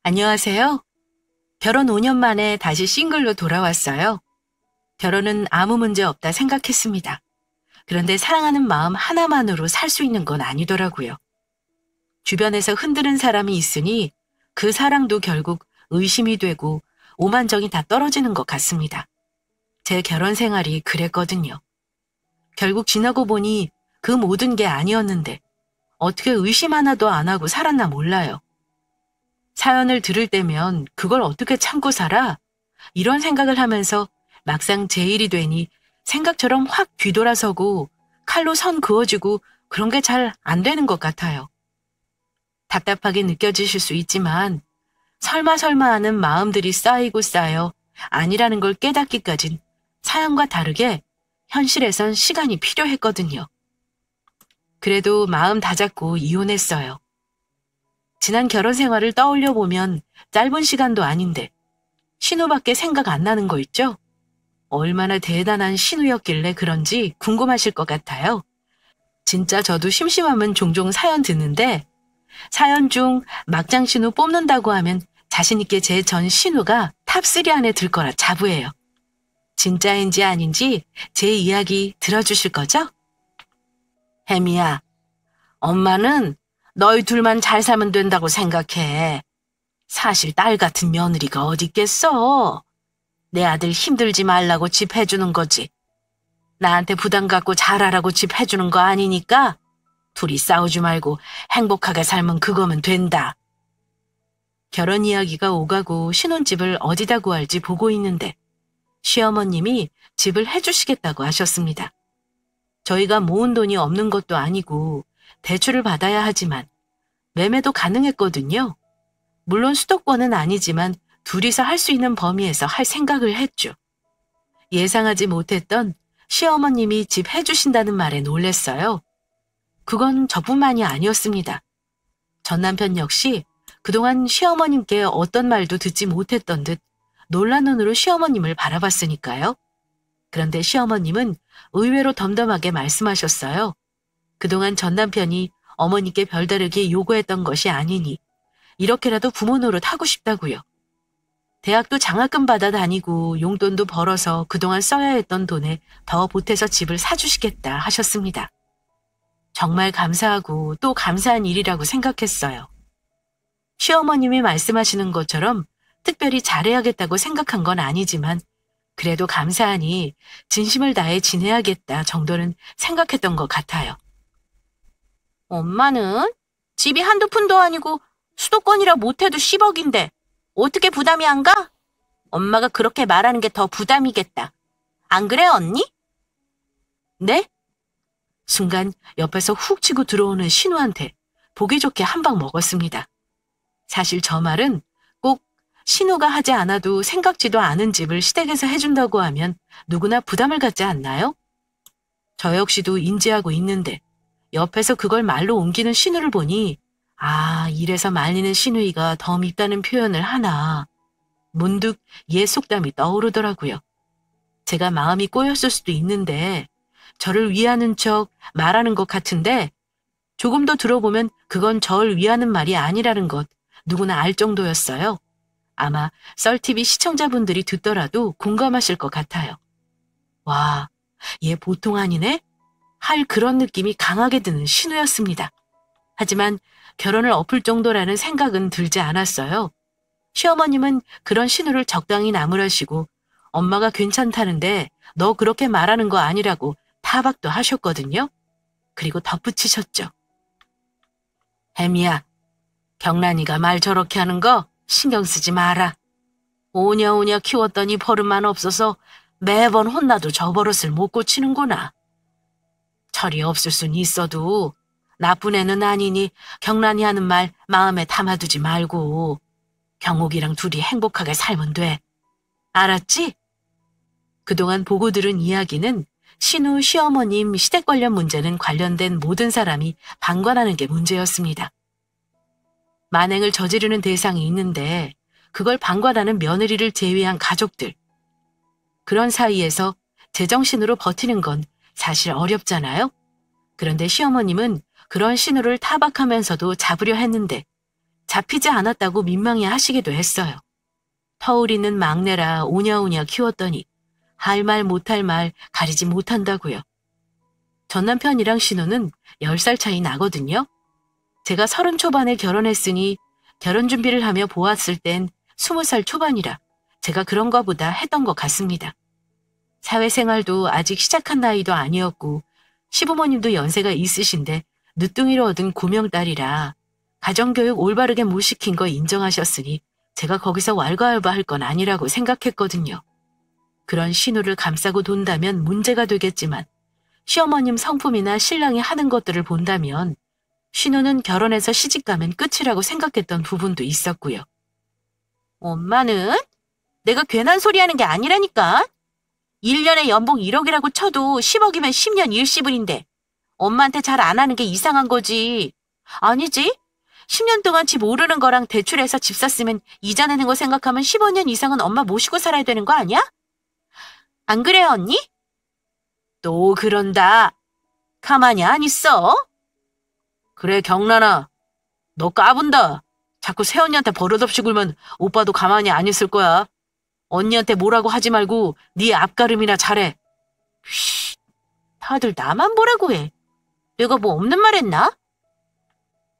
안녕하세요. 결혼 5년 만에 다시 싱글로 돌아왔어요. 결혼은 아무 문제 없다 생각했습니다. 그런데 사랑하는 마음 하나만으로 살 수 있는 건 아니더라고요. 주변에서 흔드는 사람이 있으니 그 사랑도 결국 의심이 되고 오만정이 다 떨어지는 것 같습니다. 제 결혼 생활이 그랬거든요. 결국 지나고 보니 그 모든 게 아니었는데 어떻게 의심 하나도 안 하고 살았나 몰라요. 사연을 들을 때면 그걸 어떻게 참고 살아? 이런 생각을 하면서 막상 제 일이 되니 생각처럼 확 뒤돌아서고 칼로 선 그어주고 그런 게 잘 안 되는 것 같아요. 답답하게 느껴지실 수 있지만 설마 하는 마음들이 쌓이고 쌓여 아니라는 걸 깨닫기까진 사연과 다르게 현실에선 시간이 필요했거든요. 그래도 마음 다잡고 이혼했어요. 지난 결혼 생활을 떠올려 보면 짧은 시간도 아닌데 신우밖에 생각 안 나는 거 있죠? 얼마나 대단한 신우였길래 그런지 궁금하실 것 같아요. 진짜 저도 심심하면 종종 사연 듣는데 사연 중 막장 신우 뽑는다고 하면 자신 있게 제 전 신우가 탑3 안에 들 거라 자부해요. 진짜인지 아닌지 제 이야기 들어주실 거죠? 혜미야, 엄마는 너희 둘만 잘 살면 된다고 생각해. 사실 딸 같은 며느리가 어디 있겠어. 내 아들 힘들지 말라고 집 해주는 거지. 나한테 부담 갖고 잘하라고 집 해주는 거 아니니까 둘이 싸우지 말고 행복하게 살면 그거면 된다. 결혼 이야기가 오가고 신혼집을 어디다 구할지 보고 있는데 시어머님이 집을 해주시겠다고 하셨습니다. 저희가 모은 돈이 없는 것도 아니고 대출을 받아야 하지만 매매도 가능했거든요. 물론 수도권은 아니지만 둘이서 할 수 있는 범위에서 할 생각을 했죠. 예상하지 못했던 시어머님이 집 해주신다는 말에 놀랬어요. 그건 저뿐만이 아니었습니다. 전 남편 역시 그동안 시어머님께 어떤 말도 듣지 못했던 듯 놀란 눈으로 시어머님을 바라봤으니까요. 그런데 시어머님은 의외로 덤덤하게 말씀하셨어요. 그동안 전 남편이 어머니께 별다르게 요구했던 것이 아니니 이렇게라도 부모 노릇 하고 싶다고요. 대학도 장학금 받아 다니고 용돈도 벌어서 그동안 써야 했던 돈에 더 보태서 집을 사주시겠다 하셨습니다. 정말 감사하고 또 감사한 일이라고 생각했어요. 시어머님이 말씀하시는 것처럼 특별히 잘해야겠다고 생각한 건 아니지만 그래도 감사하니 진심을 다해 지내야겠다 정도는 생각했던 것 같아요. 엄마는 집이 한두 푼도 아니고 수도권이라 못해도 10억인데 어떻게 부담이 안 가? 엄마가 그렇게 말하는 게 더 부담이겠다. 안 그래, 언니? 네? 순간 옆에서 훅 치고 들어오는 신우한테 보기 좋게 한 방 먹었습니다. 사실 저 말은 꼭 신우가 하지 않아도 생각지도 않은 집을 시댁에서 해준다고 하면 누구나 부담을 갖지 않나요? 저 역시도 인지하고 있는데 옆에서 그걸 말로 옮기는 신우를 보니 아, 이래서 말리는 시누이가 더 밉다는 표현을 하나. 문득 옛 속담이 떠오르더라고요. 제가 마음이 꼬였을 수도 있는데 저를 위하는 척 말하는 것 같은데 조금 더 들어보면 그건 저를 위하는 말이 아니라는 것 누구나 알 정도였어요. 아마 썰TV 시청자분들이 듣더라도 공감하실 것 같아요. 와, 얘 보통 아니네? 할 그런 느낌이 강하게 드는 신우였습니다. 하지만 결혼을 엎을 정도라는 생각은 들지 않았어요. 시어머님은 그런 신우를 적당히 나무라시고 엄마가 괜찮다는데 너 그렇게 말하는 거 아니라고 타박도 하셨거든요. 그리고 덧붙이셨죠. 혜미야, 경란이가 말 저렇게 하는 거 신경 쓰지 마라. 오냐오냐 키웠더니 버릇만 없어서 매번 혼나도 저 버릇을 못 고치는구나. 철이 없을 순 있어도 나쁜 애는 아니니 경란이 하는 말 마음에 담아두지 말고 경옥이랑 둘이 행복하게 살면 돼. 알았지? 그동안 보고 들은 이야기는 신우, 시어머님, 시댁 관련 문제는 관련된 모든 사람이 방관하는 게 문제였습니다. 만행을 저지르는 대상이 있는데 그걸 방관하는 며느리를 제외한 가족들. 그런 사이에서 제정신으로 버티는 건 사실 어렵잖아요. 그런데 시어머님은 그런 신우를 타박하면서도 잡으려 했는데 잡히지 않았다고 민망해 하시기도 했어요. 터울 있는 막내라 오냐오냐 키웠더니 할 말 못할 말 가리지 못한다고요. 전 남편이랑 신우는 10살 차이 나거든요. 제가 30 초반에 결혼했으니 결혼 준비를 하며 보았을 땐 20살 초반이라 제가 그런가 보다 했던 것 같습니다. 사회생활도 아직 시작한 나이도 아니었고 시부모님도 연세가 있으신데 늦둥이로 얻은 고명딸이라 가정교육 올바르게 못 시킨 거 인정하셨으니 제가 거기서 왈가왈부할 건 아니라고 생각했거든요. 그런 신우를 감싸고 돈다면 문제가 되겠지만 시어머님 성품이나 신랑이 하는 것들을 본다면 신우는 결혼해서 시집가면 끝이라고 생각했던 부분도 있었고요. 엄마는 내가 괜한 소리 하는 게 아니라니까. 1년에 연봉 1억이라고 쳐도 10억이면 10년 일시분인데 엄마한테 잘 안 하는 게 이상한 거지. 아니지? 10년 동안 집 오르는 거랑 대출해서 집 샀으면 이자 내는 거 생각하면 15년 이상은 엄마 모시고 살아야 되는 거 아니야? 안 그래요, 언니? 또 그런다. 가만히 안 있어? 그래, 경란아. 너 까분다. 자꾸 새언니한테 버릇없이 굴면 오빠도 가만히 안 있을 거야. 언니한테 뭐라고 하지 말고 네 앞가름이나 잘해. 쉿, 다들 나만 뭐라고 해. 내가 뭐 없는 말 했나?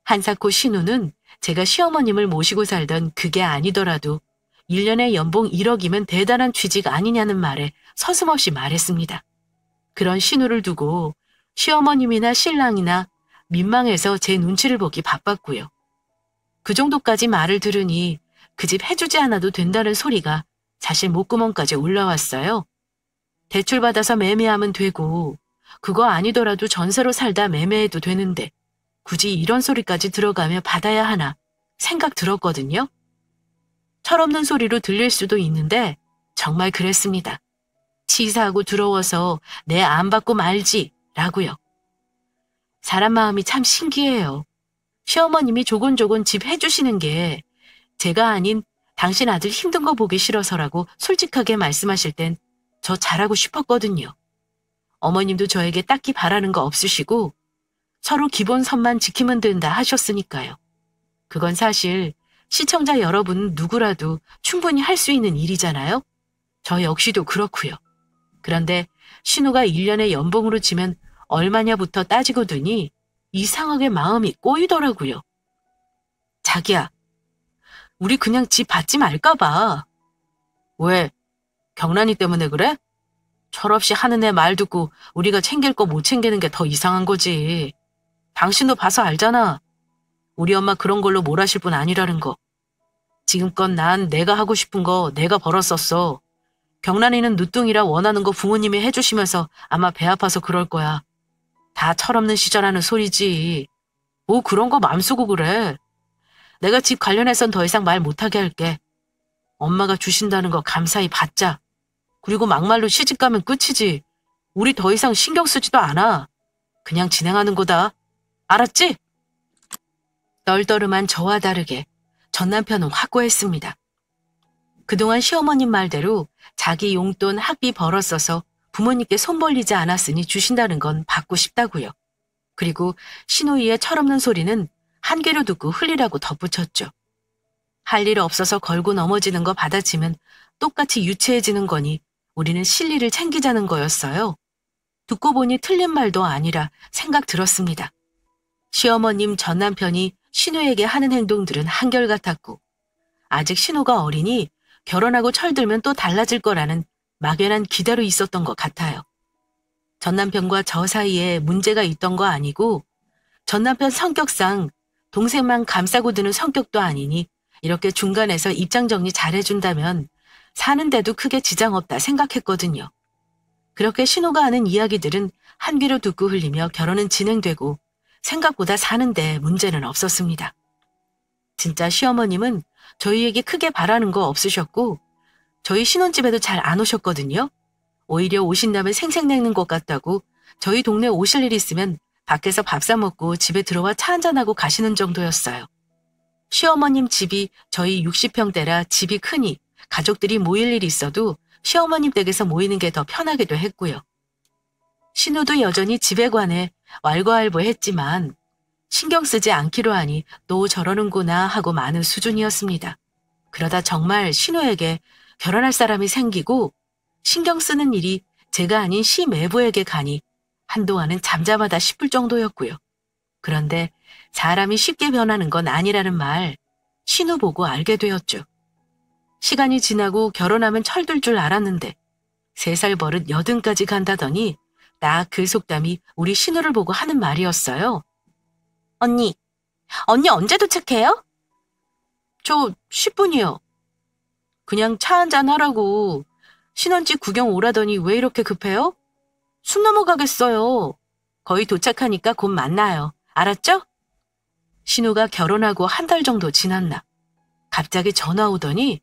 한사코 신우는 제가 시어머님을 모시고 살던 그게 아니더라도 1년에 연봉 1억이면 대단한 취직 아니냐는 말에 서슴없이 말했습니다. 그런 신우를 두고 시어머님이나 신랑이나 민망해서 제 눈치를 보기 바빴고요. 그 정도까지 말을 들으니 그 집 해주지 않아도 된다는 소리가 사실 목구멍까지 올라왔어요. 대출받아서 매매하면 되고 그거 아니더라도 전세로 살다 매매해도 되는데 굳이 이런 소리까지 들어가며 받아야 하나 생각 들었거든요. 철없는 소리로 들릴 수도 있는데 정말 그랬습니다. 치사하고 더러워서 내 안 받고 말지 라고요. 사람 마음이 참 신기해요. 시어머님이 조곤조곤 집 해주시는 게 제가 아닌 당신 아들 힘든 거 보기 싫어서라고 솔직하게 말씀하실 땐 저 잘하고 싶었거든요. 어머님도 저에게 딱히 바라는 거 없으시고 서로 기본 선만 지키면 된다 하셨으니까요. 그건 사실 시청자 여러분 누구라도 충분히 할 수 있는 일이잖아요. 저 역시도 그렇고요. 그런데 신우가 1년에 연봉으로 치면 얼마냐부터 따지고 드니 이상하게 마음이 꼬이더라고요. 자기야, 우리 그냥 집 받지 말까 봐. 왜? 경란이 때문에 그래? 철없이 하는 애 말 듣고 우리가 챙길 거 못 챙기는 게 더 이상한 거지. 당신도 봐서 알잖아. 우리 엄마 그런 걸로 몰아실 분 아니라는 거. 지금껏 난 내가 하고 싶은 거 내가 벌었었어. 경란이는 늦둥이라 원하는 거 부모님이 해주시면서 아마 배 아파서 그럴 거야. 다 철없는 시절 하는 소리지. 뭐 그런 거 맘 쓰고 그래. 내가 집 관련해선 더 이상 말 못하게 할게. 엄마가 주신다는 거 감사히 받자. 그리고 막말로 시집가면 끝이지. 우리 더 이상 신경 쓰지도 않아. 그냥 진행하는 거다. 알았지? 떨떠름한 저와 다르게 전 남편은 확고했습니다. 그동안 시어머님 말대로 자기 용돈 학비 벌었어서 부모님께 손 벌리지 않았으니 주신다는 건 받고 싶다고요. 그리고 신우이의 철없는 소리는 한 귀로 듣고 흘리라고 덧붙였죠. 할 일 없어서 걸고 넘어지는 거 받아치면 똑같이 유치해지는 거니 우리는 실리를 챙기자는 거였어요. 듣고 보니 틀린 말도 아니라 생각 들었습니다. 시어머님 전 남편이 신우에게 하는 행동들은 한결같았고 아직 신우가 어리니 결혼하고 철들면 또 달라질 거라는 막연한 기대로 있었던 것 같아요. 전 남편과 저 사이에 문제가 있던 거 아니고 전 남편 성격상 동생만 감싸고 드는 성격도 아니니 이렇게 중간에서 입장 정리 잘해준다면 사는데도 크게 지장 없다 생각했거든요. 그렇게 신우가 하는 이야기들은 한 귀로 듣고 흘리며 결혼은 진행되고 생각보다 사는데 문제는 없었습니다. 진짜 시어머님은 저희에게 크게 바라는 거 없으셨고 저희 신혼집에도 잘 안 오셨거든요. 오히려 오신다면 생색내는 것 같다고 저희 동네 오실 일 있으면 밖에서 밥 사 먹고 집에 들어와 차 한잔하고 가시는 정도였어요. 시어머님 집이 저희 60평대라 집이 크니 가족들이 모일 일이 있어도 시어머님 댁에서 모이는 게 더 편하기도 했고요. 신우도 여전히 집에 관해 왈가왈부했지만 신경 쓰지 않기로 하니 또 저러는구나 하고 마는 수준이었습니다. 그러다 정말 신우에게 결혼할 사람이 생기고 신경 쓰는 일이 제가 아닌 시 매부에게 가니 한동안은 잠잠하다 싶을 정도였고요. 그런데 사람이 쉽게 변하는 건 아니라는 말 신우 보고 알게 되었죠. 시간이 지나고 결혼하면 철들 줄 알았는데 3살 버릇 80까지 간다더니 딱 그 속담이 우리 신우를 보고 하는 말이었어요. 언니 언제 도착해요? 저 10분이요. 그냥 차 한잔 하라고. 신혼집 구경 오라더니 왜 이렇게 급해요? 숨 넘어가겠어요. 거의 도착하니까 곧 만나요. 알았죠? 신우가 결혼하고 1달 정도 지났나. 갑자기 전화 오더니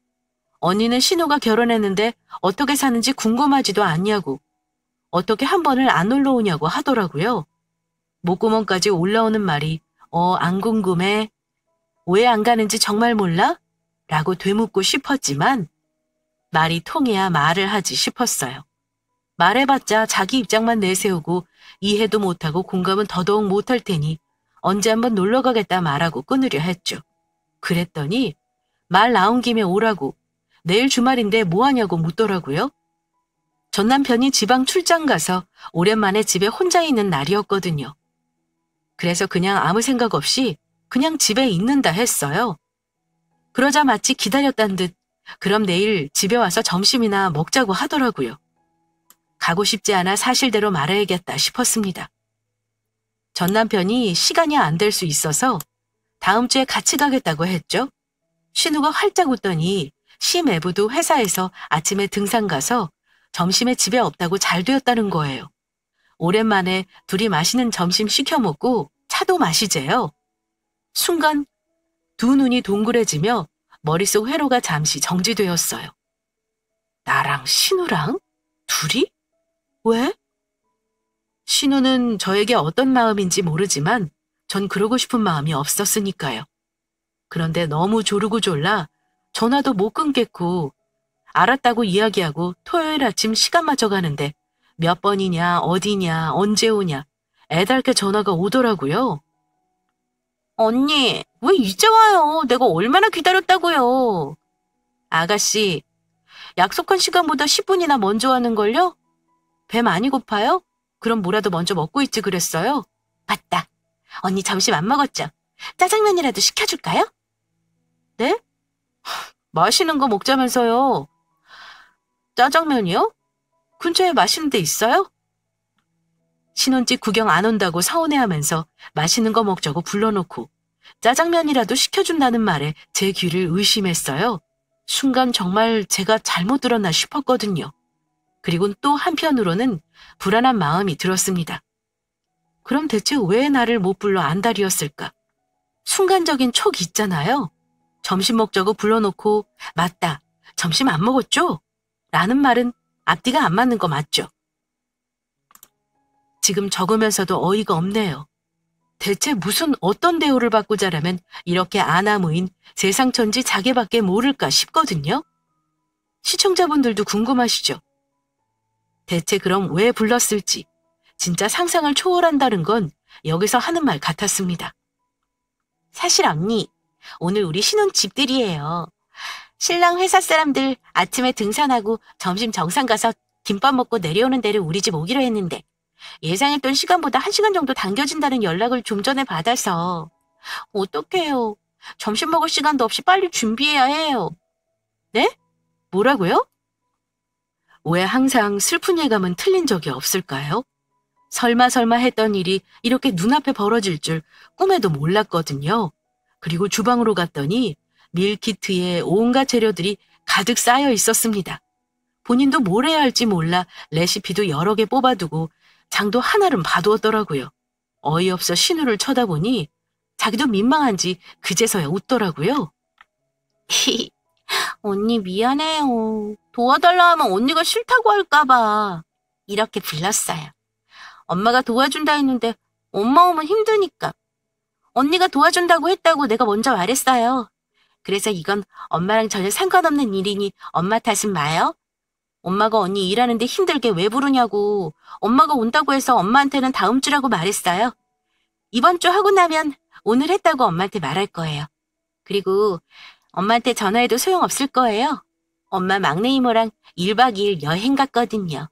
언니는 신우가 결혼했는데 어떻게 사는지 궁금하지도 않냐고. 어떻게 한 번을 안 놀러 오냐고 하더라고요. 목구멍까지 올라오는 말이 안 궁금해. 왜 안 가는지 정말 몰라? 라고 되묻고 싶었지만 말이 통해야 말을 하지 싶었어요. 말해봤자 자기 입장만 내세우고 이해도 못하고 공감은 더더욱 못할 테니 언제 한번 놀러 가겠다 말하고 끊으려 했죠. 그랬더니 말 나온 김에 오라고 내일 주말인데 뭐 하냐고 묻더라고요. 전 남편이 지방 출장 가서 오랜만에 집에 혼자 있는 날이었거든요. 그래서 그냥 아무 생각 없이 그냥 집에 있는다 했어요. 그러자 마치 기다렸단 듯 그럼 내일 집에 와서 점심이나 먹자고 하더라고요. 가고 싶지 않아 사실대로 말해야겠다 싶었습니다. 전 남편이 시간이 안 될 수 있어서 다음 주에 같이 가겠다고 했죠. 신우가 활짝 웃더니 시매부도 회사에서 아침에 등산 가서 점심에 집에 없다고 잘 되었다는 거예요. 오랜만에 둘이 맛있는 점심 시켜 먹고 차도 마시재요. 순간 두 눈이 동그래지며 머릿속 회로가 잠시 정지되었어요. 나랑 신우랑? 둘이? 왜? 신우는 저에게 어떤 마음인지 모르지만 전 그러고 싶은 마음이 없었으니까요. 그런데 너무 조르고 졸라 전화도 못 끊겠고 알았다고 이야기하고 토요일 아침 시간 맞춰가는데 몇 번이냐 어디냐 언제 오냐 애달게 전화가 오더라고요. 언니 왜 이제 와요? 내가 얼마나 기다렸다고요. 아가씨 약속한 시간보다 10분이나 먼저 왔는걸요? 배 많이 고파요? 그럼 뭐라도 먼저 먹고 있지 그랬어요? 맞다. 언니 점심 안 먹었죠? 짜장면이라도 시켜줄까요? 네? 맛있는 거 먹자면서요. 짜장면이요? 근처에 맛있는 데 있어요? 신혼집 구경 안 온다고 서운해하면서 맛있는 거 먹자고 불러놓고 짜장면이라도 시켜준다는 말에 제 귀를 의심했어요. 순간 정말 제가 잘못 들었나 싶었거든요. 그리고 또 한편으로는 불안한 마음이 들었습니다. 그럼 대체 왜 나를 못 불러 안달이었을까? 순간적인 촉 있잖아요. 점심 먹자고 불러놓고 맞다, 점심 안 먹었죠? 라는 말은 앞뒤가 안 맞는 거 맞죠? 지금 적으면서도 어이가 없네요. 대체 무슨 어떤 대우를 받고 자라면 이렇게 아나무인 세상천지 자기밖에 모를까 싶거든요. 시청자분들도 궁금하시죠? 대체 그럼 왜 불렀을지 진짜 상상을 초월한다는 건 여기서 하는 말 같았습니다. 사실 언니, 오늘 우리 신혼 집들이에요. 신랑 회사 사람들 아침에 등산하고 점심 정상 가서 김밥 먹고 내려오는 데를 우리 집 오기로 했는데 예상했던 시간보다 1시간 정도 당겨진다는 연락을 좀 전에 받아서 어떡해요. 점심 먹을 시간도 없이 빨리 준비해야 해요. 네? 뭐라고요? 왜 항상 슬픈 예감은 틀린 적이 없을까요? 설마 했던 일이 이렇게 눈앞에 벌어질 줄 꿈에도 몰랐거든요. 그리고 주방으로 갔더니 밀키트에 온갖 재료들이 가득 쌓여 있었습니다. 본인도 뭘 해야 할지 몰라 레시피도 여러 개 뽑아두고 장도 하나름 봐두었더라고요. 어이없어 신우를 쳐다보니 자기도 민망한지 그제서야 웃더라고요. 언니 미안해요. 도와달라 하면 언니가 싫다고 할까봐 이렇게 불렀어요. 엄마가 도와준다 했는데 엄마 오면 힘드니까. 언니가 도와준다고 했다고 내가 먼저 말했어요. 그래서 이건 엄마랑 전혀 상관없는 일이니 엄마 탓은 마요. 엄마가 언니 일하는데 힘들게 왜 부르냐고. 엄마가 온다고 해서 엄마한테는 다음 주라고 말했어요. 이번 주 하고 나면 오늘 했다고 엄마한테 말할 거예요. 그리고 엄마한테 전화해도 소용없을 거예요. 엄마 막내 이모랑 1박 2일 여행 갔거든요.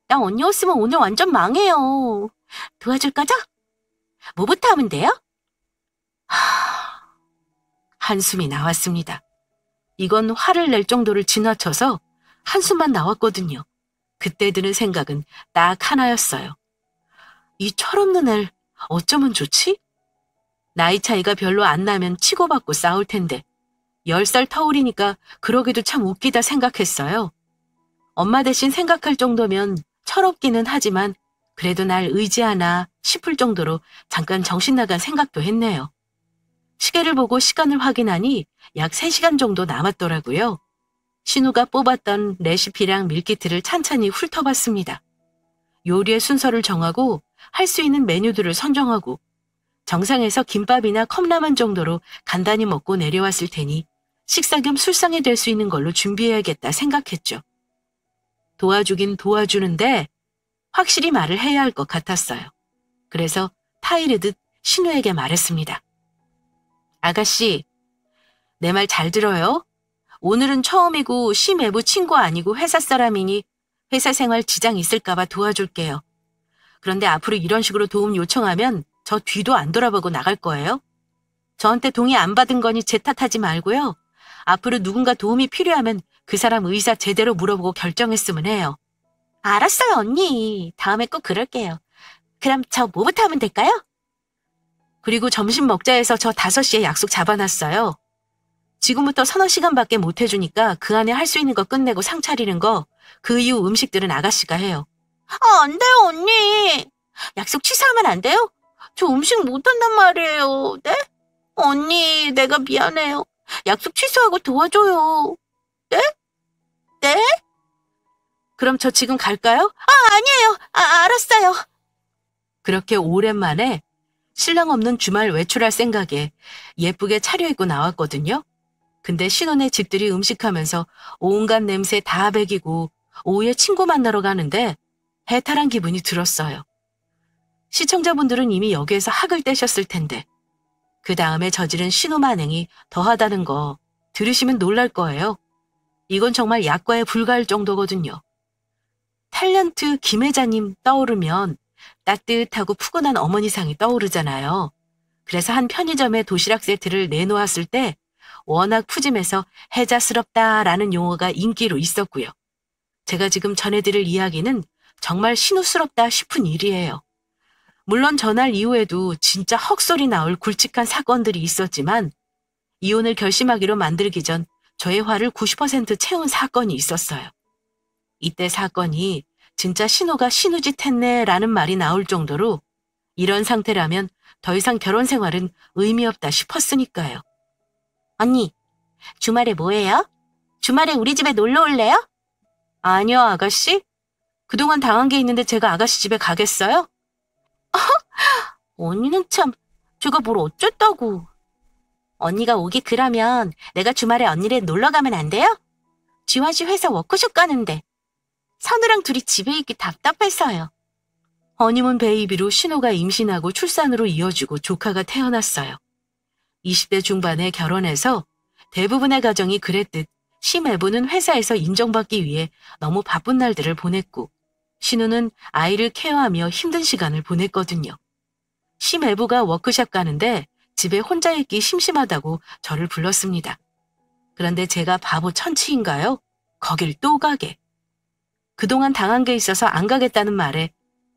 나 언니 없으면 오늘 완전 망해요. 도와줄 거죠? 뭐부터 하면 돼요? 한숨이 나왔습니다. 이건 화를 낼 정도를 지나쳐서 한숨만 나왔거든요. 그때 드는 생각은 딱 하나였어요. 이 철없는 애 어쩌면 좋지? 나이 차이가 별로 안 나면 치고받고 싸울 텐데 10살 터울이니까 그러기도 참 웃기다 생각했어요. 엄마 대신 생각할 정도면 철없기는 하지만 그래도 날 의지하나 싶을 정도로 잠깐 정신 나간 생각도 했네요. 시계를 보고 시간을 확인하니 약 3시간 정도 남았더라고요. 신우가 뽑았던 레시피랑 밀키트를 찬찬히 훑어봤습니다. 요리의 순서를 정하고 할 수 있는 메뉴들을 선정하고 정상에서 김밥이나 컵라면 정도로 간단히 먹고 내려왔을 테니 식사 겸 술상이 될 수 있는 걸로 준비해야겠다 생각했죠. 도와주긴 도와주는데 확실히 말을 해야 할 것 같았어요. 그래서 타이르듯 신우에게 말했습니다. 아가씨, 내 말 잘 들어요? 오늘은 처음이고 시매부 친구 아니고 회사 사람이니 회사 생활 지장 있을까봐 도와줄게요. 그런데 앞으로 이런 식으로 도움 요청하면 저 뒤도 안 돌아보고 나갈 거예요. 저한테 동의 안 받은 거니 제 탓하지 말고요. 앞으로 누군가 도움이 필요하면 그 사람 의사 제대로 물어보고 결정했으면 해요. 알았어요, 언니. 다음에 꼭 그럴게요. 그럼 저 뭐부터 하면 될까요? 그리고 점심 먹자 해서 저 5시에 약속 잡아놨어요. 지금부터 서너 시간밖에 못 해주니까 그 안에 할 수 있는 거 끝내고 상 차리는 거, 그 이후 음식들은 아가씨가 해요. 안 돼요, 언니. 약속 취소하면 안 돼요? 저 음식 못한단 말이에요. 네? 언니, 내가 미안해요. 약속 취소하고 도와줘요. 네? 네? 그럼 저 지금 갈까요? 아니에요. 알았어요. 그렇게 오랜만에 신랑 없는 주말 외출할 생각에 예쁘게 차려입고 나왔거든요. 근데 신혼의 집들이 음식하면서 온갖 냄새 다 배기고 오후에 친구 만나러 가는데 해탈한 기분이 들었어요. 시청자분들은 이미 여기에서 학을 떼셨을 텐데 그 다음에 저지른 신호 만행이 더하다는 거 들으시면 놀랄 거예요. 이건 정말 약과에 불과할 정도거든요. 탤런트 김혜자님 떠오르면 따뜻하고 푸근한 어머니상이 떠오르잖아요. 그래서 한 편의점에 도시락 세트를 내놓았을 때 워낙 푸짐해서 혜자스럽다라는 용어가 인기로 있었고요. 제가 지금 전해드릴 이야기는 정말 신우스럽다 싶은 일이에요. 물론 전날 이후에도 진짜 헉소리 나올 굵직한 사건들이 있었지만 이혼을 결심하기로 만들기 전 저의 화를 90% 채운 사건이 있었어요. 이때 사건이 진짜 신우가 신우짓 했네 라는 말이 나올 정도로 이런 상태라면 더 이상 결혼 생활은 의미 없다 싶었으니까요. 언니, 주말에 뭐해요? 주말에 우리 집에 놀러 올래요? 아니요, 아가씨. 그동안 당한 게 있는데 제가 아가씨 집에 가겠어요? 언니는 참, 제가 뭘 어쨌다고. 언니가 오기 그러면 내가 주말에 언니네 놀러 가면 안 돼요? 지환씨 회사 워크숍 가는데. 선우랑 둘이 집에 있기 답답해서요. 허니문 베이비로 신우가 임신하고 출산으로 이어지고 조카가 태어났어요. 20대 중반에 결혼해서 대부분의 가정이 그랬듯 심애부는 회사에서 인정받기 위해 너무 바쁜 날들을 보냈고 신우는 아이를 케어하며 힘든 시간을 보냈거든요. 심애부가 워크숍 가는데 집에 혼자 있기 심심하다고 저를 불렀습니다. 그런데 제가 바보 천치인가요? 거길 또 가게. 그동안 당한 게 있어서 안 가겠다는 말에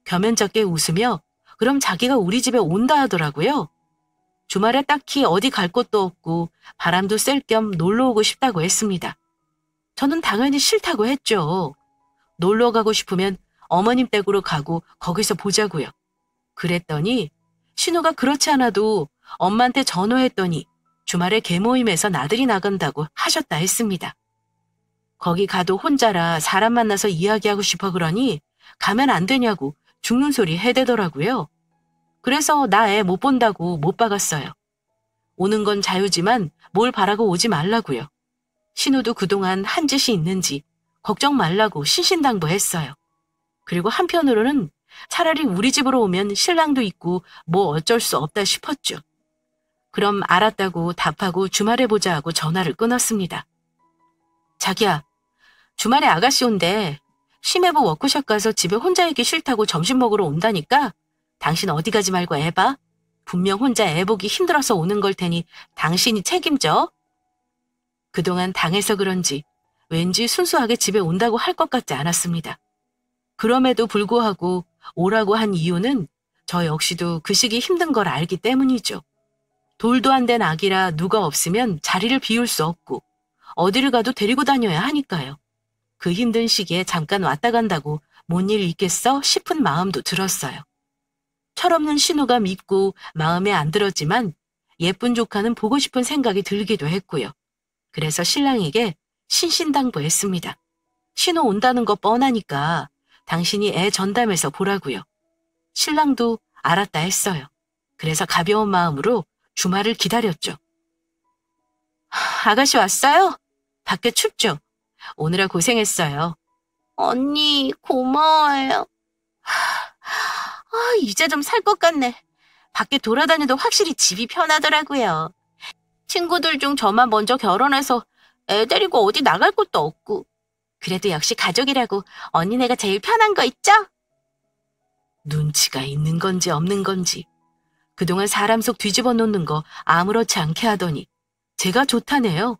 겸연쩍게 웃으며 그럼 자기가 우리 집에 온다 하더라고요. 주말에 딱히 어디 갈 곳도 없고 바람도 쐴 겸 놀러 오고 싶다고 했습니다. 저는 당연히 싫다고 했죠. 놀러 가고 싶으면 어머님 댁으로 가고 거기서 보자고요. 그랬더니 신우가 그렇지 않아도 엄마한테 전화했더니 주말에 개모임에서 나들이 나간다고 하셨다 했습니다. 거기 가도 혼자라 사람 만나서 이야기하고 싶어 그러니 가면 안 되냐고 죽는 소리 해대더라고요. 그래서 나 애 못 본다고 못 박았어요. 오는 건 자유지만 뭘 바라고 오지 말라고요. 신우도 그동안 한 짓이 있는지 걱정 말라고 신신당부했어요. 그리고 한편으로는 차라리 우리 집으로 오면 신랑도 있고 뭐 어쩔 수 없다 싶었죠. 그럼 알았다고 답하고 주말에 보자 하고 전화를 끊었습니다. 자기야, 주말에 아가씨 온대. 심해부 워크숍 가서 집에 혼자 있기 싫다고 점심 먹으러 온다니까 당신 어디 가지 말고 애 봐. 분명 혼자 애 보기 힘들어서 오는 걸 테니 당신이 책임져. 그동안 당해서 그런지 왠지 순수하게 집에 온다고 할 것 같지 않았습니다. 그럼에도 불구하고 오라고 한 이유는 저 역시도 그 시기 힘든 걸 알기 때문이죠. 돌도 안 된 아기라 누가 없으면 자리를 비울 수 없고 어디를 가도 데리고 다녀야 하니까요. 그 힘든 시기에 잠깐 왔다 간다고 뭔 일 있겠어 싶은 마음도 들었어요. 철없는 신우가 믿고 마음에 안 들었지만 예쁜 조카는 보고 싶은 생각이 들기도 했고요. 그래서 신랑에게 신신당부했습니다. 신우 온다는 거 뻔하니까 당신이 애 전담해서 보라고요. 신랑도 알았다 했어요. 그래서 가벼운 마음으로 주말을 기다렸죠. 아가씨 왔어요? 밖에 춥죠? 오느라 고생했어요. 언니 고마워요. 이제 좀 살 것 같네. 밖에 돌아다녀도 확실히 집이 편하더라고요. 친구들 중 저만 먼저 결혼해서 애 데리고 어디 나갈 곳도 없고. 그래도 역시 가족이라고 언니네가 제일 편한 거 있죠? 눈치가 있는 건지 없는 건지 그동안 사람 속 뒤집어 놓는 거 아무렇지 않게 하더니 제가 좋다네요.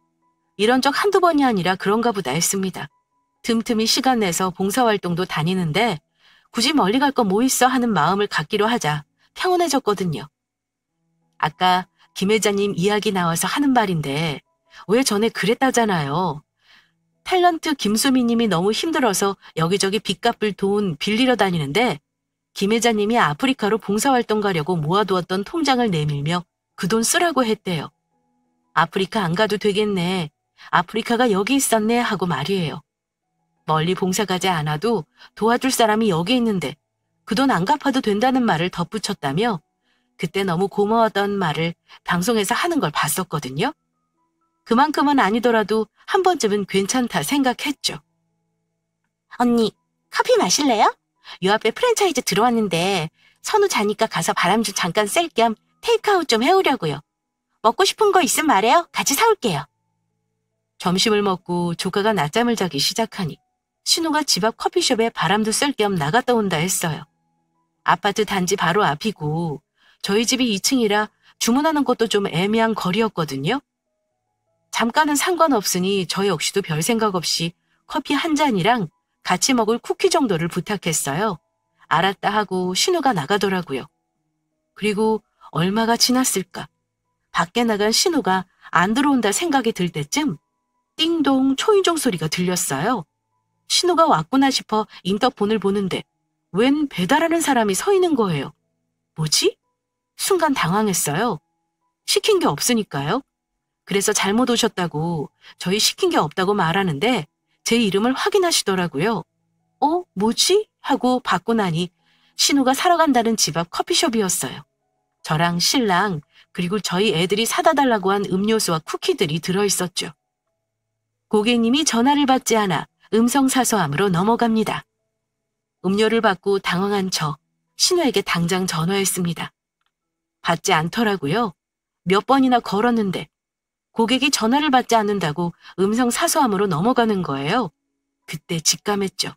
이런 적 한두 번이 아니라 그런가 보다 했습니다. 틈틈이 시간 내서 봉사활동도 다니는데 굳이 멀리 갈 거 뭐 있어 하는 마음을 갖기로 하자 평온해졌거든요. 아까 김 회장님 이야기 나와서 하는 말인데 왜 전에 그랬다잖아요. 탤런트 김수미 님이 너무 힘들어서 여기저기 빚 갚을 돈 빌리러 다니는데 김 회장님이 아프리카로 봉사활동 가려고 모아두었던 통장을 내밀며 그 돈 쓰라고 했대요. 아프리카 안 가도 되겠네. 아프리카가 여기 있었네 하고 말이에요. 멀리 봉사 가지 않아도 도와줄 사람이 여기 있는데 그 돈 안 갚아도 된다는 말을 덧붙였다며 그때 너무 고마웠던 말을 방송에서 하는 걸 봤었거든요. 그만큼은 아니더라도 한 번쯤은 괜찮다 생각했죠. 언니, 커피 마실래요? 요 앞에 프랜차이즈 들어왔는데 선우 자니까 가서 바람 좀 잠깐 쐴 겸 테이크아웃 좀 해오려고요. 먹고 싶은 거 있으면 말해요. 같이 사올게요. 점심을 먹고 조카가 낮잠을 자기 시작하니 신우가 집 앞 커피숍에 바람도 쐴 겸 나갔다 온다 했어요. 아파트 단지 바로 앞이고 저희 집이 2층이라 주문하는 것도 좀 애매한 거리였거든요. 잠깐은 상관없으니 저 역시도 별 생각 없이 커피 한 잔이랑 같이 먹을 쿠키 정도를 부탁했어요. 알았다 하고 신우가 나가더라고요. 그리고 얼마가 지났을까? 밖에 나간 신우가 안 들어온다 생각이 들 때쯤 띵동 초인종 소리가 들렸어요. 신우가 왔구나 싶어 인터폰을 보는데 웬 배달하는 사람이 서 있는 거예요. 뭐지? 순간 당황했어요. 시킨 게 없으니까요. 그래서 잘못 오셨다고 저희 시킨 게 없다고 말하는데 제 이름을 확인하시더라고요. 뭐지? 하고 받고 나니 신우가 사러 간다는 집 앞 커피숍이었어요. 저랑 신랑 그리고 저희 애들이 사다 달라고 한 음료수와 쿠키들이 들어있었죠. 고객님이 전화를 받지 않아 음성사서함으로 넘어갑니다. 음료를 받고 당황한 저 신우에게 당장 전화했습니다. 받지 않더라고요. 몇 번이나 걸었는데 고객이 전화를 받지 않는다고 음성사서함으로 넘어가는 거예요. 그때 직감했죠.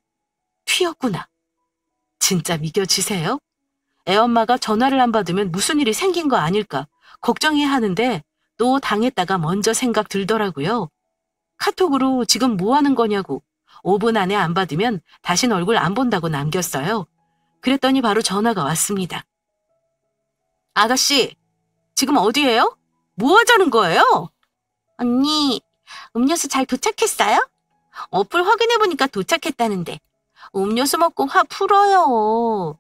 튀었구나. 진짜 믿겨지세요? 애엄마가 전화를 안 받으면 무슨 일이 생긴 거 아닐까 걱정해야 하는데 또 당했다가 먼저 생각 들더라고요. 카톡으로 지금 뭐 하는 거냐고 5분 안에 안 받으면 다신 얼굴 안 본다고 남겼어요. 그랬더니 바로 전화가 왔습니다. 아가씨, 지금 어디예요? 뭐 하자는 거예요? 언니, 음료수 잘 도착했어요? 어플 확인해보니까 도착했다는데 음료수 먹고 화 풀어요.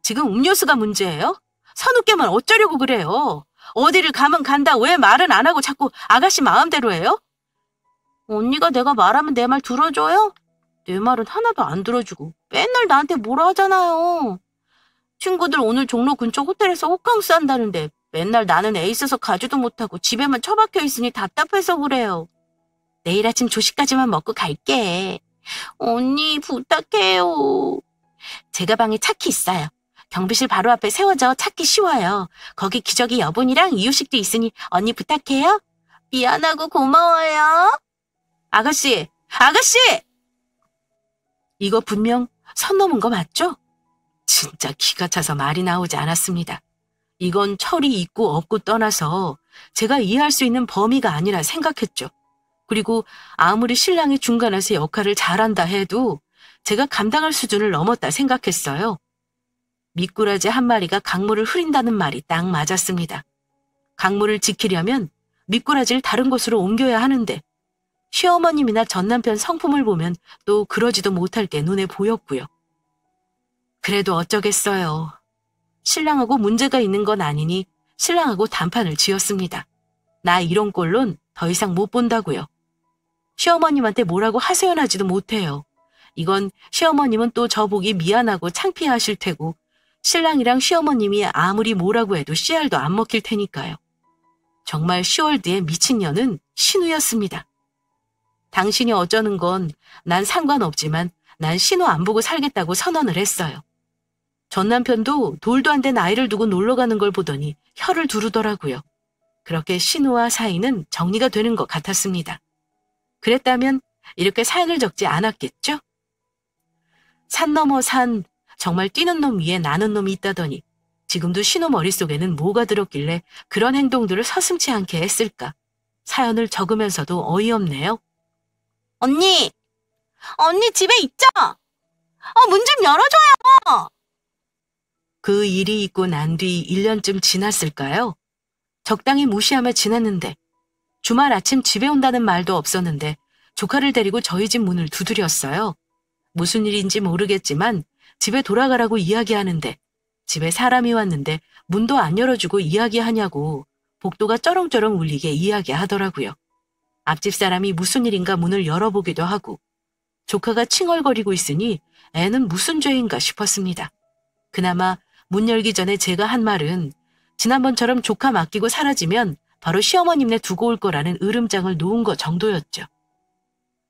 지금 음료수가 문제예요? 선우께만 어쩌려고 그래요? 어디를 가면 간다 왜 말은 안 하고 자꾸 아가씨 마음대로 해요? 언니가 내가 말하면 내 말 들어줘요? 내 말은 하나도 안 들어주고 맨날 나한테 뭐라 하잖아요. 친구들 오늘 종로 근처 호텔에서 호캉스 한다는데 맨날 나는 애 있어서 가지도 못하고 집에만 처박혀 있으니 답답해서 그래요. 내일 아침 조식까지만 먹고 갈게. 언니 부탁해요. 제 가방에 차키 있어요. 경비실 바로 앞에 세워져 찾기 쉬워요. 거기 기저귀 여분이랑 이유식도 있으니 언니 부탁해요. 미안하고 고마워요. 아가씨! 아가씨! 이거 분명 선 넘은 거 맞죠? 진짜 기가 차서 말이 나오지 않았습니다. 이건 철이 있고 없고 떠나서 제가 이해할 수 있는 범위가 아니라 생각했죠. 그리고 아무리 신랑이 중간에서 역할을 잘한다 해도 제가 감당할 수준을 넘었다 생각했어요. 미꾸라지 한 마리가 강물을 흐린다는 말이 딱 맞았습니다. 강물을 지키려면 미꾸라지를 다른 곳으로 옮겨야 하는데 시어머님이나 전남편 성품을 보면 또 그러지도 못할 게 눈에 보였고요. 그래도 어쩌겠어요. 신랑하고 문제가 있는 건 아니니 신랑하고 단판을 지었습니다. 나 이런 꼴론 더 이상 못 본다고요. 시어머님한테 뭐라고 하소연하지도 못해요. 이건 시어머님은 또 저보기 미안하고 창피하실 테고 신랑이랑 시어머님이 아무리 뭐라고 해도 씨알도 안 먹힐 테니까요. 정말 10월 뒤에 미친년은 신우였습니다. 당신이 어쩌는 건 난 상관없지만 난 신우 안 보고 살겠다고 선언을 했어요. 전 남편도 돌도 안 된 아이를 두고 놀러 가는 걸 보더니 혀를 두르더라고요. 그렇게 신우와 사이는 정리가 되는 것 같았습니다. 그랬다면 이렇게 사연을 적지 않았겠죠? 산 넘어 산, 정말 뛰는 놈 위에 나는 놈이 있다더니 지금도 신우 머릿속에는 뭐가 들었길래 그런 행동들을 서슴지 않게 했을까? 사연을 적으면서도 어이없네요. 언니! 언니 집에 있죠? 문 좀 열어줘요! 그 일이 있고 난 뒤 1년쯤 지났을까요? 적당히 무시하며 지냈는데 주말 아침 집에 온다는 말도 없었는데 조카를 데리고 저희 집 문을 두드렸어요. 무슨 일인지 모르겠지만 집에 돌아가라고 이야기하는데 집에 사람이 왔는데 문도 안 열어주고 이야기하냐고 복도가 쩌렁쩌렁 울리게 이야기하더라고요. 앞집 사람이 무슨 일인가 문을 열어보기도 하고 조카가 칭얼거리고 있으니 애는 무슨 죄인가 싶었습니다. 그나마 문 열기 전에 제가 한 말은 지난번처럼 조카 맡기고 사라지면 바로 시어머님네 두고 올 거라는 으름장을 놓은 거 정도였죠.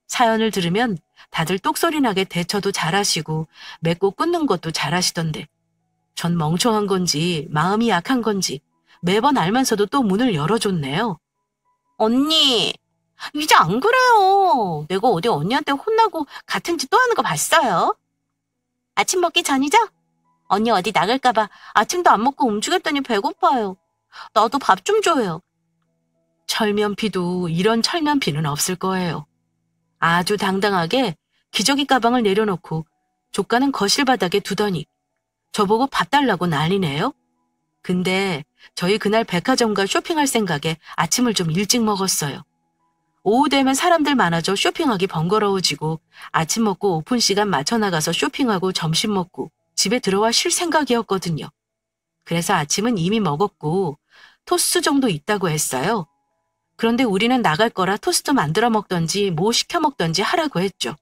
사연을 들으면 다들 똑소리 나게 대처도 잘하시고 맺고 끊는 것도 잘하시던데 전 멍청한 건지 마음이 약한 건지 매번 알면서도 또 문을 열어줬네요. 언니, 이제 안 그래요. 내가 어디 언니한테 혼나고 같은 짓 또 하는 거 봤어요? 아침 먹기 전이죠? 언니 어디 나갈까봐 아침도 안 먹고 움직였더니 배고파요. 나도 밥 좀 줘요. 철면피도 이런 철면피는 없을 거예요. 아주 당당하게 기저귀 가방을 내려놓고 조카는 거실 바닥에 두더니 저보고 밥 달라고 난리네요. 근데 저희 그날 백화점가 쇼핑할 생각에 아침을 좀 일찍 먹었어요. 오후 되면 사람들 많아져 쇼핑하기 번거로워지고 아침 먹고 오픈 시간 맞춰 나가서 쇼핑하고 점심 먹고 집에 들어와 쉴 생각이었거든요. 그래서 아침은 이미 먹었고 토스트 정도 있다고 했어요. 그런데 우리는 나갈 거라 토스트 만들어 먹던지 뭐 시켜 먹던지 하라고 했죠.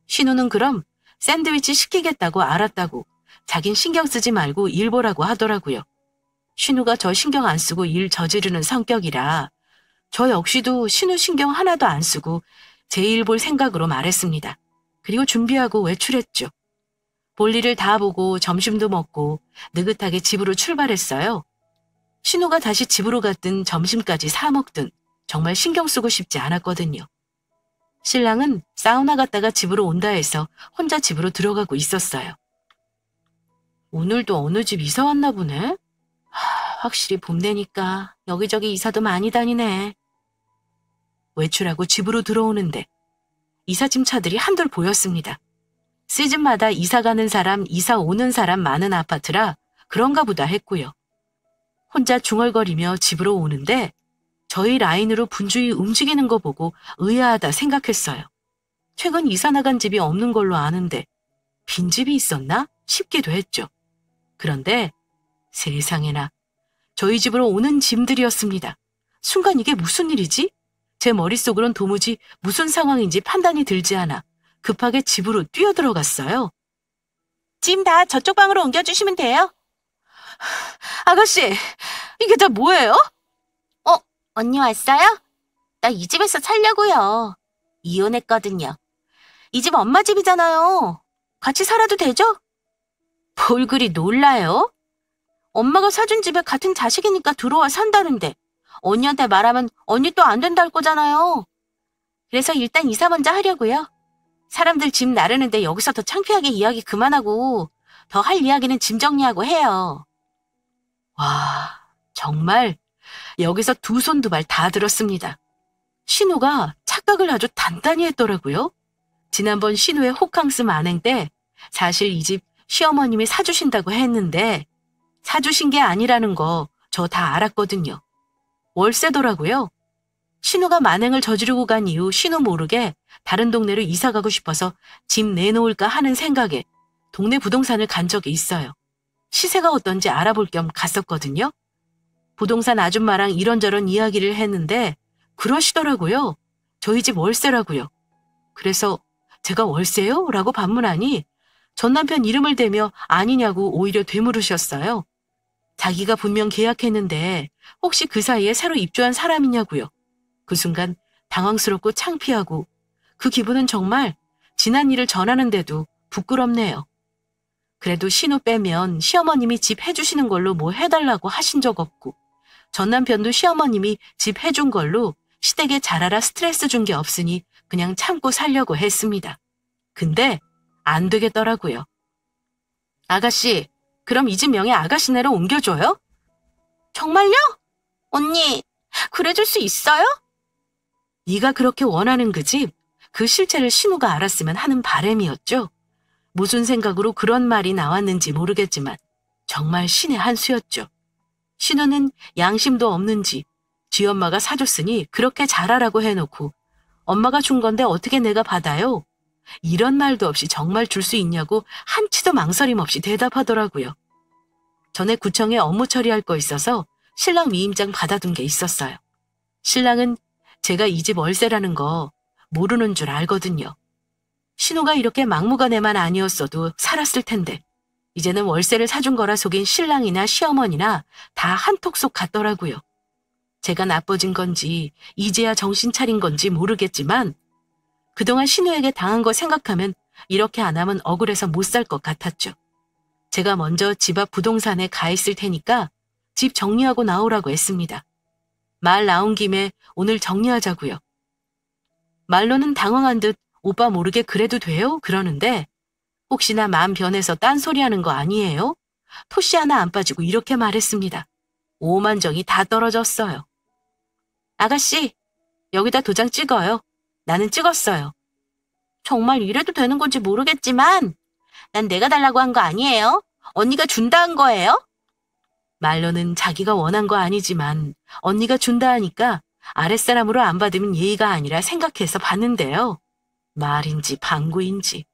신우는 그럼 샌드위치 시키겠다고 알았다고 자긴 신경 쓰지 말고 일 보라고 하더라고요. 신우가 저 신경 안 쓰고 일 저지르는 성격이라 저 역시도 신우 신경 하나도 안 쓰고 제 일 볼 생각으로 말했습니다. 그리고 준비하고 외출했죠. 볼일을 다 보고 점심도 먹고 느긋하게 집으로 출발했어요. 신우가 다시 집으로 갔든 점심까지 사 먹든 정말 신경 쓰고 싶지 않았거든요. 신랑은 사우나 갔다가 집으로 온다 해서 혼자 집으로 들어가고 있었어요. 오늘도 어느 집 이사 왔나 보네? 확실히 봄 되니까 여기저기 이사도 많이 다니네. 외출하고 집으로 들어오는데 이삿짐 차들이 한둘 보였습니다. 시즌마다 이사 가는 사람, 이사 오는 사람 많은 아파트라 그런가 보다 했고요. 혼자 중얼거리며 집으로 오는데 저희 라인으로 분주히 움직이는 거 보고 의아하다 생각했어요. 최근 이사 나간 집이 없는 걸로 아는데 빈집이 있었나 싶기도 했죠. 그런데 세상에나 저희 집으로 오는 짐들이었습니다. 순간 이게 무슨 일이지? 제 머릿속으론 도무지 무슨 상황인지 판단이 들지 않아 급하게 집으로 뛰어들어갔어요. 짐 다 저쪽 방으로 옮겨주시면 돼요. 아가씨, 이게 다 뭐예요? 언니 왔어요? 나 이 집에서 살려고요. 이혼했거든요. 이 집 엄마 집이잖아요. 같이 살아도 되죠? 뭘 그리 놀라요? 엄마가 사준 집에 같은 자식이니까 들어와 산다는데 언니한테 말하면 언니 또 안 된다 할 거잖아요. 그래서 일단 이사 먼저 하려고요. 사람들 집 나르는데 여기서 더 창피하게 이야기 그만하고 더 할 이야기는 짐 정리하고 해요. 와, 정말 여기서 두 손 두 발 다 들었습니다. 신우가 착각을 아주 단단히 했더라고요. 지난번 신우의 호캉스 만행 때 사실 이 집 시어머님이 사주신다고 했는데 사주신 게 아니라는 거 저 다 알았거든요. 월세더라고요. 신우가 만행을 저지르고 간 이후 신우 모르게 다른 동네로 이사 가고 싶어서 집 내놓을까 하는 생각에 동네 부동산을 간 적이 있어요. 시세가 어떤지 알아볼 겸 갔었거든요. 부동산 아줌마랑 이런저런 이야기를 했는데 그러시더라고요. 저희 집 월세라고요. 그래서 제가 월세요? 라고 반문하니 전 남편 이름을 대며 아니냐고 오히려 되물으셨어요. 자기가 분명 계약했는데 혹시 그 사이에 새로 입주한 사람이냐고요. 그 순간 당황스럽고 창피하고 그 기분은 정말 지난 일을 전하는데도 부끄럽네요. 그래도 신우 빼면 시어머님이 집 해주시는 걸로 뭐 해달라고 하신 적 없고 전 남편도 시어머님이 집 해준 걸로 시댁에 잘하라 스트레스 준 게 없으니 그냥 참고 살려고 했습니다. 근데 안 되겠더라고요. 아가씨, 그럼 이 집 명의 아가씨네로 옮겨줘요? 정말요? 언니, 그래줄 수 있어요? 네가 그렇게 원하는 그 집, 그 실체를 신우가 알았으면 하는 바람이었죠. 무슨 생각으로 그런 말이 나왔는지 모르겠지만 정말 신의 한 수였죠. 신우는 양심도 없는지 쥐엄마가 사줬으니 그렇게 잘하라고 해놓고 엄마가 준 건데 어떻게 내가 받아요? 이런 말도 없이 정말 줄 수 있냐고 한치도 망설임 없이 대답하더라고요. 전에 구청에 업무 처리할 거 있어서 신랑 위임장 받아둔 게 있었어요. 신랑은 제가 이 집 월세라는 거 모르는 줄 알거든요. 신우가 이렇게 막무가내만 아니었어도 살았을 텐데 이제는 월세를 사준 거라 속인 신랑이나 시어머니나 다 한톡 속 같더라고요. 제가 나빠진 건지 이제야 정신 차린 건지 모르겠지만 그동안 신우에게 당한 거 생각하면 이렇게 안 하면 억울해서 못 살 것 같았죠. 제가 먼저 집 앞 부동산에 가 있을 테니까 집 정리하고 나오라고 했습니다. 말 나온 김에 오늘 정리하자고요. 말로는 당황한 듯 오빠 모르게 그래도 돼요? 그러는데 혹시나 마음 변해서 딴소리 하는 거 아니에요? 토시 하나 안 빠지고 이렇게 말했습니다. 오만정이 다 떨어졌어요. 아가씨, 여기다 도장 찍어요. 나는 찍었어요. 정말 이래도 되는 건지 모르겠지만 난 내가 달라고 한 거 아니에요. 언니가 준다 한 거예요. 말로는 자기가 원한 거 아니지만 언니가 준다 하니까 아랫사람으로 안 받으면 예의가 아니라 생각해서 받는데요. 말인지 방구인지.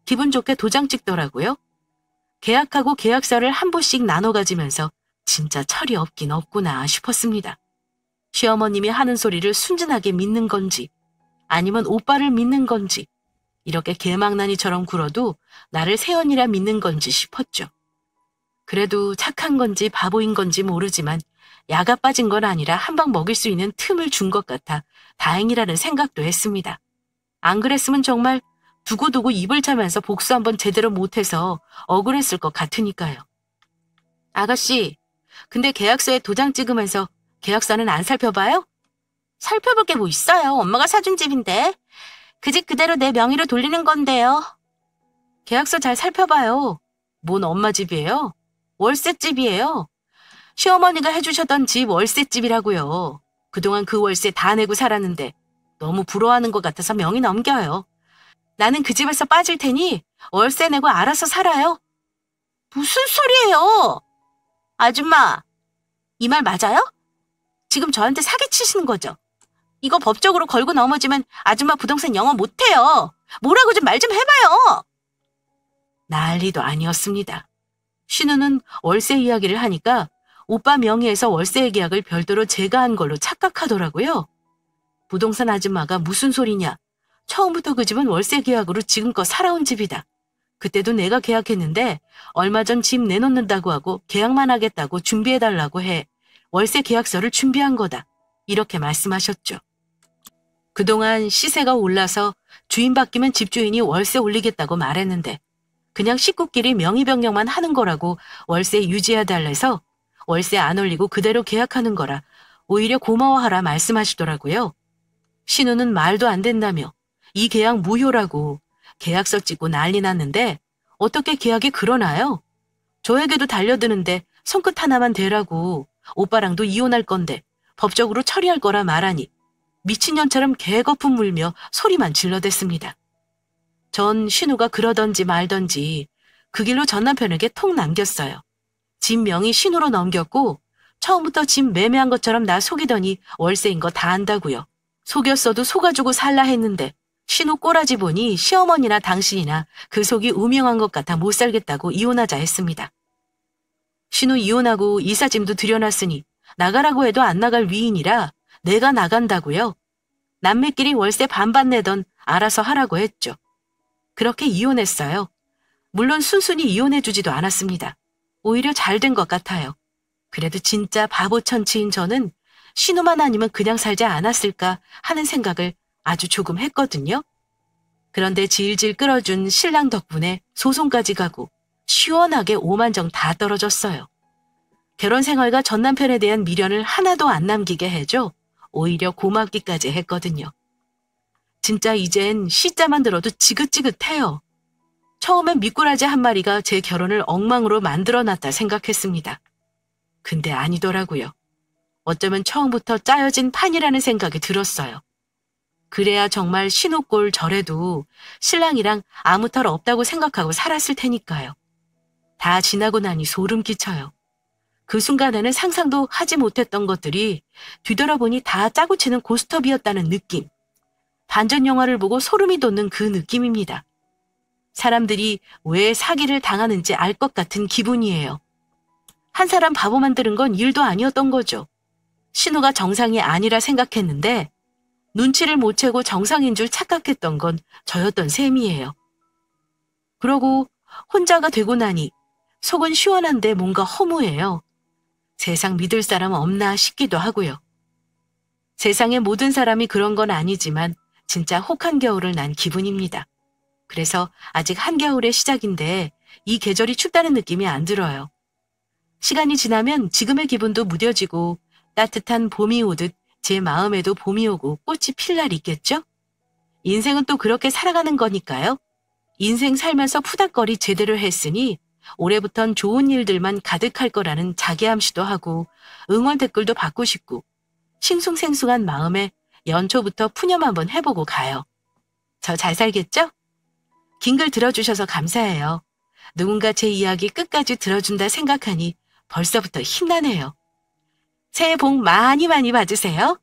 기분 좋게 도장 찍더라고요. 계약하고 계약서를 한 부씩 나눠 가지면서 진짜 철이 없긴 없구나 싶었습니다. 시어머님이 하는 소리를 순진하게 믿는 건지 아니면 오빠를 믿는 건지 이렇게 개망나니처럼 굴어도 나를 새언니라 믿는 건지 싶었죠. 그래도 착한 건지 바보인 건지 모르지만 야가 빠진 건 아니라 한 방 먹일 수 있는 틈을 준 것 같아 다행이라는 생각도 했습니다. 안 그랬으면 정말 두고두고 입을 차면서 복수 한번 제대로 못해서 억울했을 것 같으니까요. 아가씨, 근데 계약서에 도장 찍으면서 계약서는 안 살펴봐요? 살펴볼 게 뭐 있어요. 엄마가 사준 집인데. 그 집 그대로 내 명의로 돌리는 건데요. 계약서 잘 살펴봐요. 뭔 엄마 집이에요? 월세집이에요. 시어머니가 해주셨던 집 월세집이라고요. 그동안 그 월세 다 내고 살았는데 너무 부러워하는 것 같아서 명의 넘겨요. 나는 그 집에서 빠질 테니 월세 내고 알아서 살아요. 무슨 소리예요? 아줌마, 이 말 맞아요? 지금 저한테 사기치시는 거죠? 이거 법적으로 걸고 넘어지면 아줌마 부동산 영업 못해요. 뭐라고 좀 말 좀 해봐요. 난리도 아니었습니다. 신우는 월세 이야기를 하니까 오빠 명의에서 월세 계약을 별도로 제가 한 걸로 착각하더라고요. 부동산 아줌마가 무슨 소리냐. 처음부터 그 집은 월세 계약으로 지금껏 살아온 집이다. 그때도 내가 계약했는데 얼마 전 집 내놓는다고 하고 계약만 하겠다고 준비해달라고 해 월세 계약서를 준비한 거다. 이렇게 말씀하셨죠. 그동안 시세가 올라서 주인 바뀌면 집주인이 월세 올리겠다고 말했는데 그냥 식구끼리 명의변경만 하는 거라고 월세 유지해달래서 월세 안 올리고 그대로 계약하는 거라 오히려 고마워하라 말씀하시더라고요. 신우는 말도 안 된다며 이 계약 무효라고 계약서 찍고 난리 났는데 어떻게 계약이 그러나요? 저에게도 달려드는데 손끝 하나만 대라고 오빠랑도 이혼할 건데 법적으로 처리할 거라 말하니 미친년처럼 개거품 물며 소리만 질러댔습니다. 전 신우가 그러던지 말던지 그 길로 전 남편에게 톡 남겼어요. 집 명의 신우로 넘겼고 처음부터 집 매매한 것처럼 나 속이더니 월세인 거 다 안다고요. 속였어도 속아주고 살라 했는데 신우 꼬라지 보니 시어머니나 당신이나 그 속이 우명한 것 같아 못 살겠다고 이혼하자 했습니다. 신우 이혼하고 이삿짐도 들여놨으니 나가라고 해도 안 나갈 위인이라 내가 나간다고요. 남매끼리 월세 반반 내던 알아서 하라고 했죠. 그렇게 이혼했어요. 물론 순순히 이혼해주지도 않았습니다. 오히려 잘 된 것 같아요. 그래도 진짜 바보천치인 저는 신우만 아니면 그냥 살지 않았을까 하는 생각을 아주 조금 했거든요. 그런데 질질 끌어준 신랑 덕분에 소송까지 가고 시원하게 5만 정 다 떨어졌어요. 결혼 생활과 전 남편에 대한 미련을 하나도 안 남기게 해줘 오히려 고맙기까지 했거든요. 진짜 이젠 시자만 들어도 지긋지긋해요. 처음엔 미꾸라지 한 마리가 제 결혼을 엉망으로 만들어놨다 생각했습니다. 근데 아니더라고요. 어쩌면 처음부터 짜여진 판이라는 생각이 들었어요. 그래야 정말 신우꼴 저래도 신랑이랑 아무 탈 없다고 생각하고 살았을 테니까요. 다 지나고 나니 소름 끼쳐요. 그 순간에는 상상도 하지 못했던 것들이 뒤돌아보니 다 짜고 치는 고스톱이었다는 느낌. 반전 영화를 보고 소름이 돋는 그 느낌입니다. 사람들이 왜 사기를 당하는지 알 것 같은 기분이에요. 한 사람 바보 만드는 건 일도 아니었던 거죠. 신우가 정상이 아니라 생각했는데 눈치를 못 채고 정상인 줄 착각했던 건 저였던 셈이에요. 그러고 혼자가 되고 나니 속은 시원한데 뭔가 허무해요. 세상 믿을 사람 없나 싶기도 하고요. 세상의 모든 사람이 그런 건 아니지만 진짜 혹한 겨울을 난 기분입니다. 그래서 아직 한겨울의 시작인데 이 계절이 춥다는 느낌이 안 들어요. 시간이 지나면 지금의 기분도 무뎌지고 따뜻한 봄이 오듯 제 마음에도 봄이 오고 꽃이 필 날이 있겠죠? 인생은 또 그렇게 살아가는 거니까요. 인생 살면서 푸닥거리 제대로 했으니 올해부턴 좋은 일들만 가득할 거라는 자기암시도 하고 응원 댓글도 받고 싶고 싱숭생숭한 마음에 연초부터 푸념 한번 해보고 가요. 저 잘 살겠죠? 긴 글 들어주셔서 감사해요. 누군가 제 이야기 끝까지 들어준다 생각하니 벌써부터 힘나네요. 새해 복 많이 많이 받으세요.